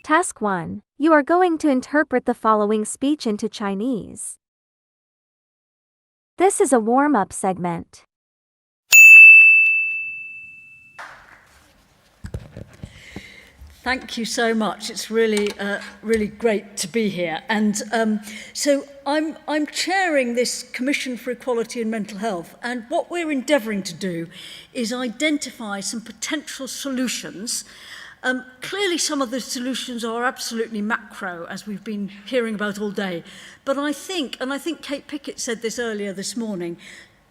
Task 1. You are going to interpret the following speech into Chinese. This is a warm-up segment. Thank you so much. It's really, really great to be here. And so I'm chairing this Commission for Equality and Mental Health. And what we're endeavouring to do is identify some potential solutions. Clearly, some of the solutions are absolutely macro, as we've been hearing about all day. But I think Kate Pickett said this earlier this morning,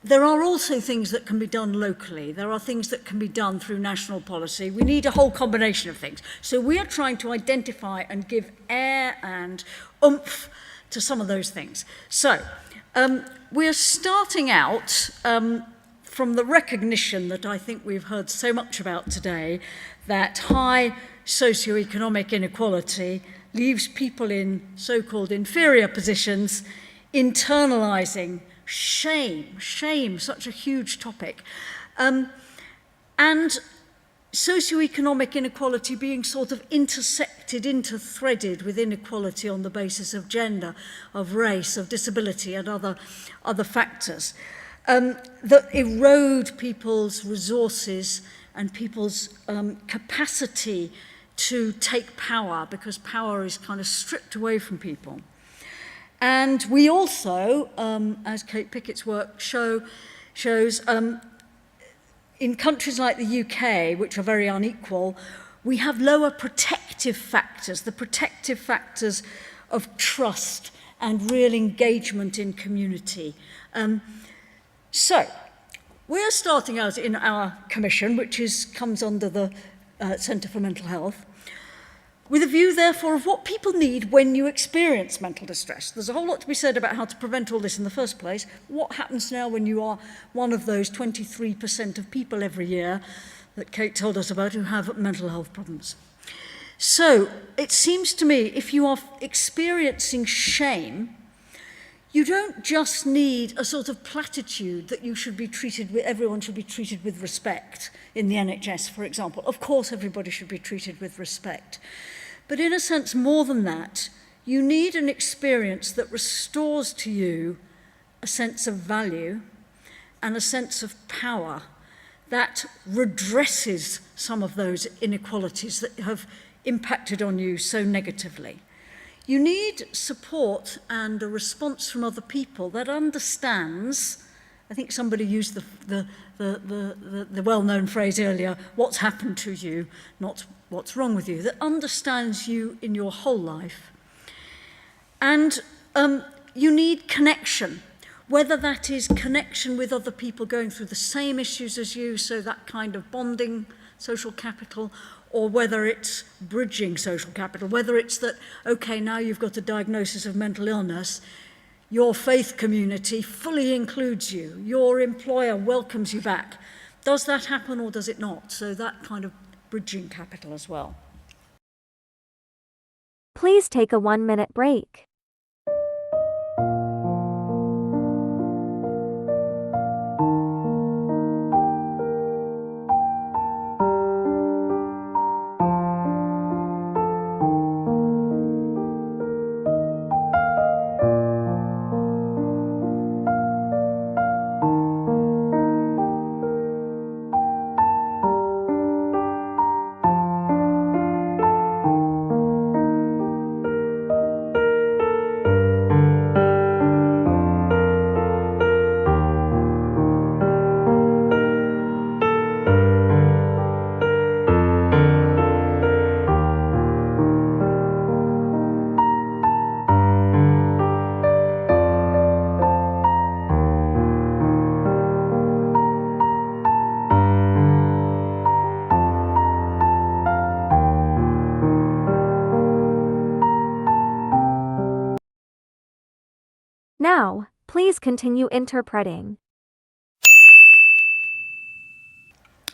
there are also things that can be done locally. There are things that can be done through national policy. We need a whole combination of things. So we are trying to identify and give air and oomph to some of those things. So we're starting out from the recognition that I think we've heard so much about today, that high socioeconomic inequality leaves people in so-called inferior positions, internalising shame, such a huge topic. And socioeconomic inequality being sort of intersected, interthreaded with inequality on the basis of gender, of race, of disability and other factors that erode people's resources and people's capacity to take power, because power is kind of stripped away from people. And we also, as Kate Pickett's work shows, in countries like the UK, which are very unequal, we have lower protective factors, the protective factors of trust and real engagement in community. So, we're starting out in our commission, which comes under the Centre for Mental Health, with a view, therefore, of what people need when you experience mental distress. There's a whole lot to be said about how to prevent all this in the first place. What happens now when you are one of those 23% of people every year that Kate told us about who have mental health problems? So, it seems to me, if you are experiencing shame, you don't just need a sort of platitude that you should be treated with, everyone should be treated with respect in the NHS, for example. Of course, everybody should be treated with respect. But in a sense, more than that, you need an experience that restores to you a sense of value and a sense of power that redresses some of those inequalities that have impacted on you so negatively. You need support and a response from other people that understands, I think somebody used the well-known phrase earlier, what's happened to you, not what's wrong with you, that understands you in your whole life. And you need connection, whether that is connection with other people going through the same issues as you, so that kind of bonding, social capital, or whether it's bridging social capital, whether it's that, okay, now you've got a diagnosis of mental illness, your faith community fully includes you, your employer welcomes you back. Does that happen or does it not? So that kind of bridging capital as well. Please take a 1-minute break. Now, please continue interpreting.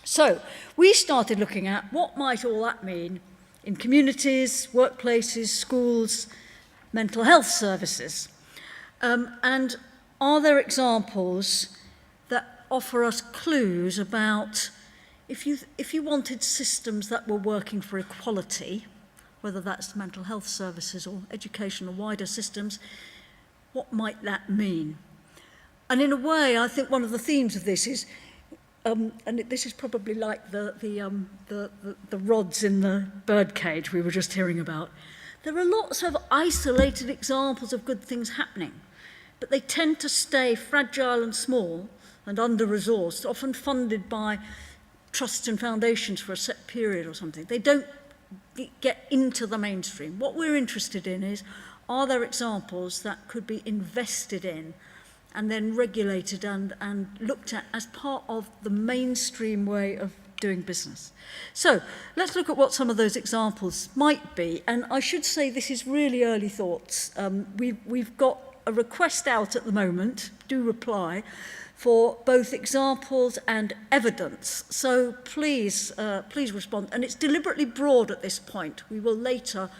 So, we started looking at what might all that mean in communities, workplaces, schools, mental health services. And are there examples that offer us clues about if you wanted systems that were working for equality, whether that's mental health services or education or wider systems, what might that mean? And in a way, I think one of the themes of this is, and this is probably like the rods in the birdcage we were just hearing about. There are lots of isolated examples of good things happening, but they tend to stay fragile and small and under-resourced, often funded by trusts and foundations for a set period or something. They don't get into the mainstream. What we're interested in is, are there examples that could be invested in and then regulated and looked at as part of the mainstream way of doing business? So let's look at what some of those examples might be. And I should say this is really early thoughts. We've got a request out at the moment, do reply, for both examples and evidence. So please respond. And it's deliberately broad at this point. We will later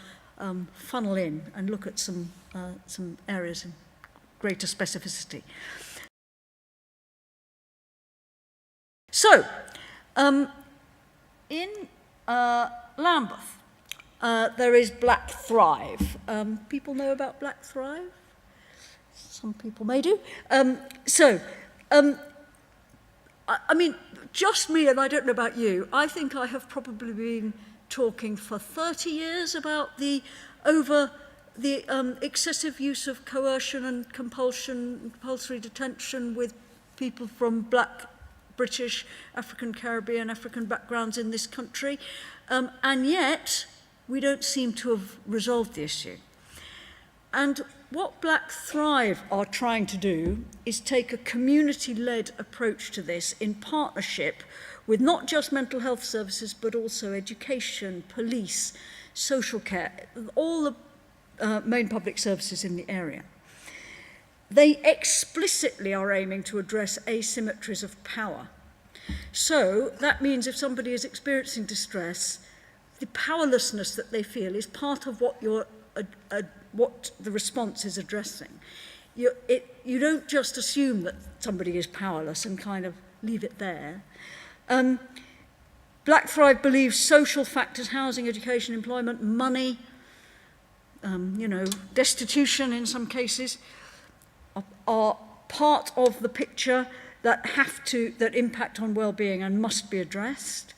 funnel in and look at some areas in greater specificity. So, in Lambeth, there is Black Thrive. People know about Black Thrive? Some people may do. I mean, just me, and I don't know about you, I think I have probably been talking for 30 years about the excessive use of coercion and compulsion, compulsory detention with people from Black, British, African, Caribbean, African backgrounds in this country. And yet, we don't seem to have resolved the issue. And what Black Thrive are trying to do is take a community-led approach to this in partnership with not just mental health services, but also education, police, social care, all the main public services in the area. They explicitly are aiming to address asymmetries of power. So that means if somebody is experiencing distress, the powerlessness that they feel is part of what what the response is addressing. You don't just assume that somebody is powerless and kind of leave it there. Black Thrive believes social factors, housing, education, employment, money, destitution in some cases, are part of the picture that impact on well-being and must be addressed.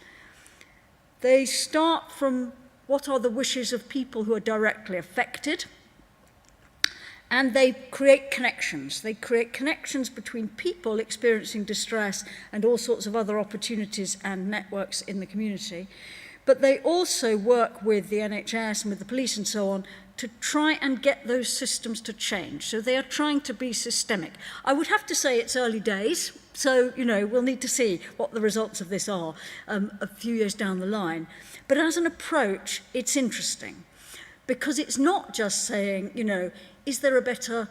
They start from what are the wishes of people who are directly affected, and they create connections. They create connections between people experiencing distress and all sorts of other opportunities and networks in the community. But they also work with the NHS and with the police and so on to try and get those systems to change. So they are trying to be systemic. I would have to say it's early days, so we'll need to see what the results of this are a few years down the line. But as an approach, it's interesting, because it's not just saying, is there a better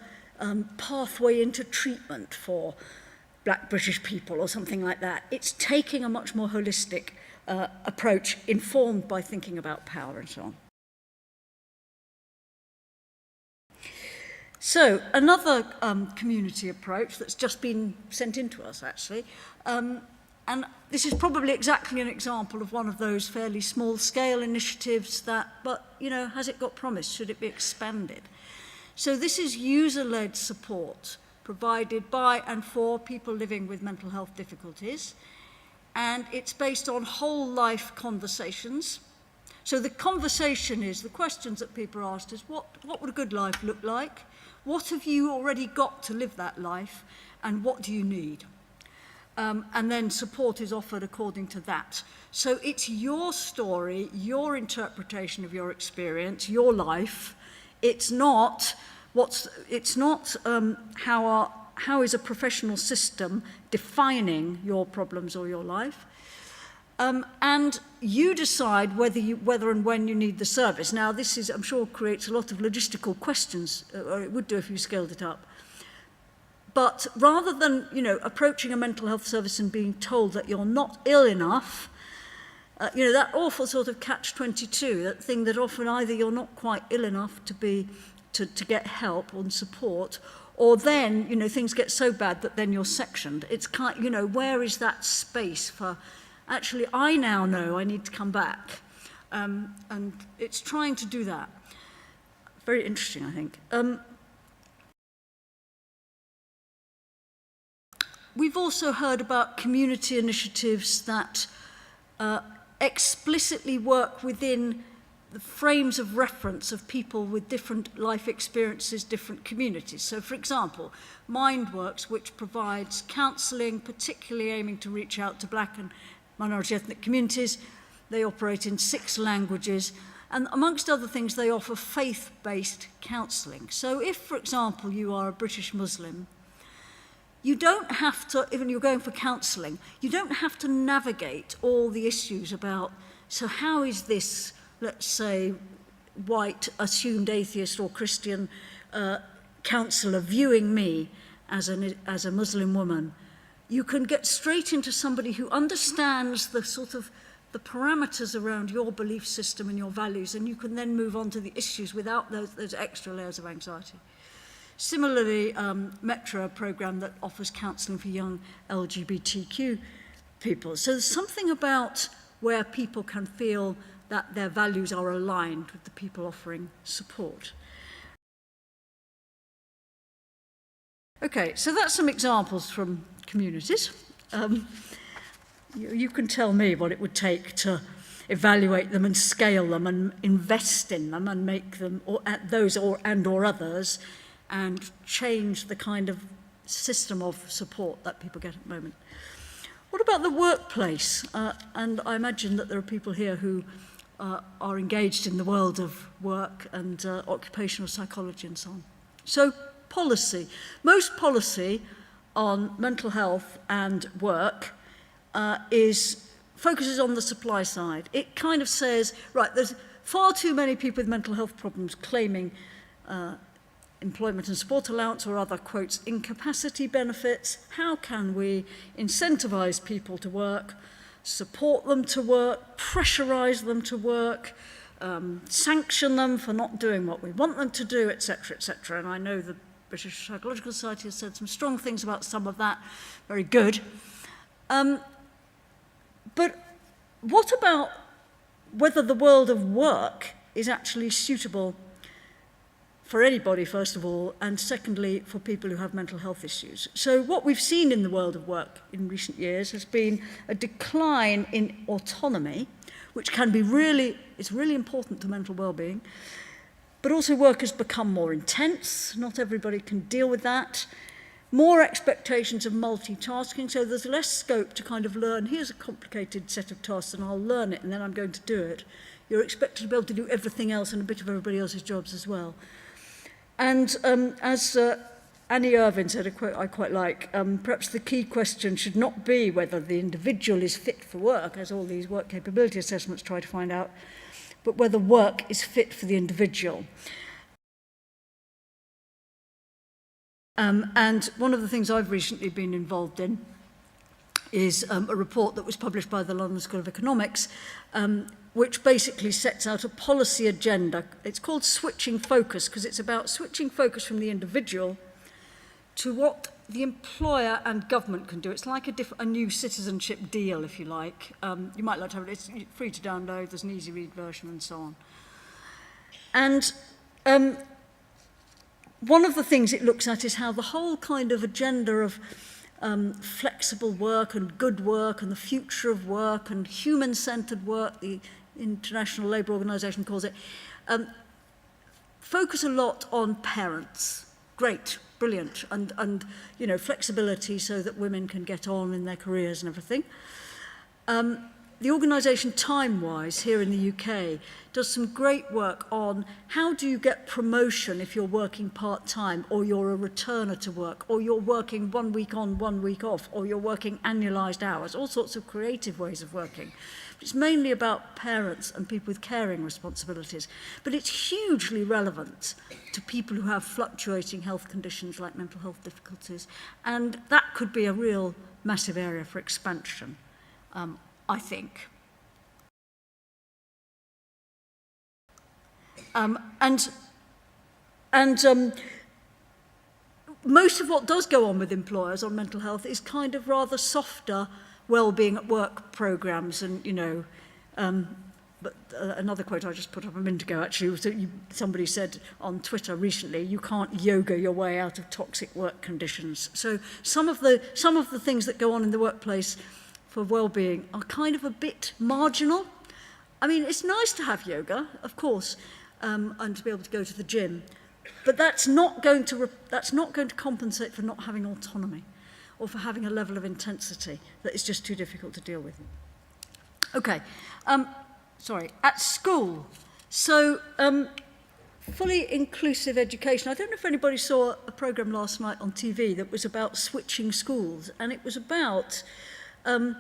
pathway into treatment for Black British people or something like that? It's taking a much more holistic approach, informed by thinking about power and so on. So another community approach that's just been sent in to us, actually, and this is probably exactly an example of one of those fairly small-scale initiatives but has it got promise? Should it be expanded? So this is user-led support provided by and for people living with mental health difficulties, and it's based on whole life conversations. So the conversation is, the questions that people are asked is, what would a good life look like? What have you already got to live that life? And what do you need? And then support is offered according to that. So it's your story, your interpretation of your experience, your life. It's not how is a professional system defining your problems or your life. And you decide whether and when you need the service. Now, this is, I'm sure, creates a lot of logistical questions, or it would do if you scaled it up. But rather than, approaching a mental health service and being told that you're not ill enough, that awful sort of catch-22, that thing that often either you're not quite ill enough to get help and support, or then, things get so bad that then you're sectioned. It's where is that space for, actually, I now know I need to come back. And it's trying to do that. Very interesting, I think. We've also heard about community initiatives that explicitly work within the frames of reference of people with different life experiences, different communities. So, for example, MindWorks, which provides counselling, particularly aiming to reach out to Black and minority ethnic communities. They operate in 6 languages, and amongst other things, they offer faith-based counselling. So if, for example, you are a British Muslim, you don't have to, even you're going for counselling, you don't have to navigate all the issues about, so how is this, let's say, white, assumed atheist or Christian counsellor viewing me as a Muslim woman? You can get straight into somebody who understands the sort of the parameters around your belief system and your values, and you can then move on to the issues without those extra layers of anxiety. Similarly, Metro, a program that offers counselling for young LGBTQ people. So there's something about where people can feel that their values are aligned with the people offering support. Okay, so that's some examples from communities. You can tell me what it would take to evaluate them and scale them and invest in them and make them, or at those or others, and change the kind of system of support that people get at the moment. What about the workplace? And I imagine that there are people here who are engaged in the world of work and occupational psychology and so on. So policy. Most policy on mental health and work focuses on the supply side. It kind of says, right, there's far too many people with mental health problems claiming employment and support allowance or other, quotes, incapacity benefits. How can we incentivize people to work, support them to work, pressurize them to work, sanction them for not doing what we want them to do, etc., etc. And I know the British Psychological Society has said some strong things about some of that. Very good. But what about whether the world of work is actually suitable for anybody, first of all, and secondly, for people who have mental health issues? So what we've seen in the world of work in recent years has been a decline in autonomy, which can be it's really important to mental well-being, but also work has become more intense. Not everybody can deal with that. More expectations of multitasking, so there's less scope to kind of learn, here's a complicated set of tasks and I'll learn it and then I'm going to do it. You're expected to be able to do everything else and a bit of everybody else's jobs as well. And as Annie Irvin said, a quote I quite like, perhaps the key question should not be whether the individual is fit for work, as all these work capability assessments try to find out, but whether work is fit for the individual. And one of the things I've recently been involved in is a report that was published by the London School of Economics, which basically sets out a policy agenda. It's called Switching Focus, because it's about switching focus from the individual to what the employer and government can do. It's like a new citizenship deal, if you like. You might like to have it. It's free to download. There's an easy read version and so on. And one of the things it looks at is how the whole kind of agenda of flexible work and good work and the future of work and human-centered work, the International Labour Organization calls it, focus a lot on parents. Great, brilliant, and you know, flexibility so that women can get on in their careers and everything. The organisation Timewise here in the UK does some great work on how do you get promotion if you're working part-time, or you're a returner to work, or you're working 1 week on, 1 week off, or you're working annualised hours, all sorts of creative ways of working. It's mainly about parents and people with caring responsibilities, but it's hugely relevant to people who have fluctuating health conditions like mental health difficulties, and that could be a real massive area for expansion, I think. Most of what does go on with employers on mental health is kind of rather softer well-being at work programs and, you know, But another quote I just put up a minute ago actually was that somebody said on Twitter recently, you can't yoga your way out of toxic work conditions. So some of the things that go on in the workplace for well-being are kind of a bit marginal. I mean, it's nice to have yoga, of course, and to be able to go to the gym, but that's not going to compensate for not having autonomy or for having a level of intensity that is just too difficult to deal with. Okay. At school. So, fully inclusive education. I don't know if anybody saw a programme last night on TV that was about switching schools, and it was about a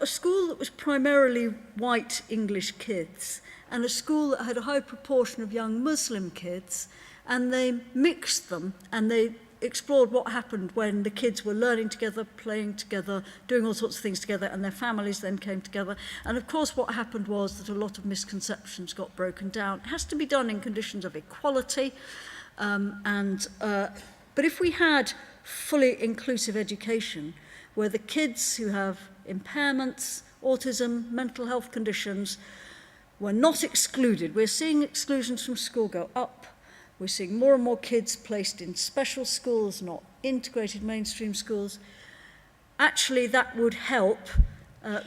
school that was primarily white English kids and a school that had a high proportion of young Muslim kids, and they mixed them and they explored what happened when the kids were learning together, playing together, doing all sorts of things together, and their families then came together. And of course what happened was that a lot of misconceptions got broken down. It has to be done in conditions of equality, but if we had fully inclusive education where the kids who have impairments, autism, mental health conditions were not excluded, we're seeing exclusions from school go up. We're seeing more and more kids placed in special schools, not integrated mainstream schools. Actually, that would help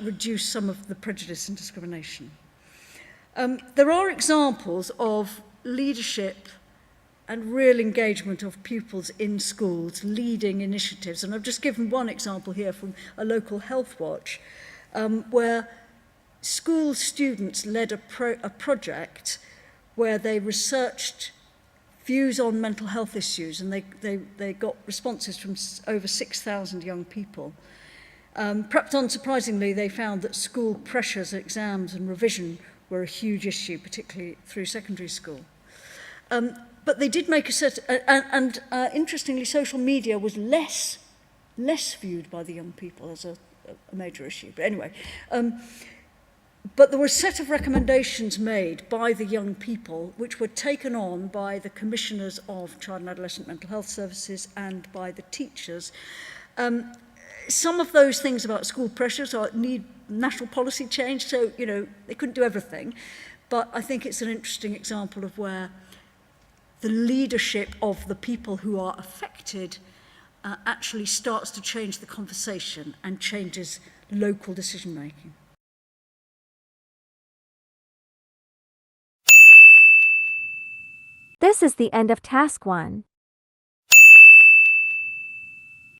reduce some of the prejudice and discrimination. There are examples of leadership and real engagement of pupils in schools, leading initiatives. And I've just given one example here from a local health watch, where school students led a project where they researched views on mental health issues, and they got responses from over 6,000 young people. Perhaps unsurprisingly, they found that school pressures, exams and revision were a huge issue, particularly through secondary school. But they did make a set, and interestingly, social media was less viewed by the young people as a major issue. But anyway, but there were a set of recommendations made by the young people which were taken on by the commissioners of child and adolescent mental health services and by the teachers. Some of those things about school pressures need national policy change, so, you know, they couldn't do everything. But I think it's an interesting example of where the leadership of the people who are affected actually starts to change the conversation and changes local decision making. This is the end of Task 1.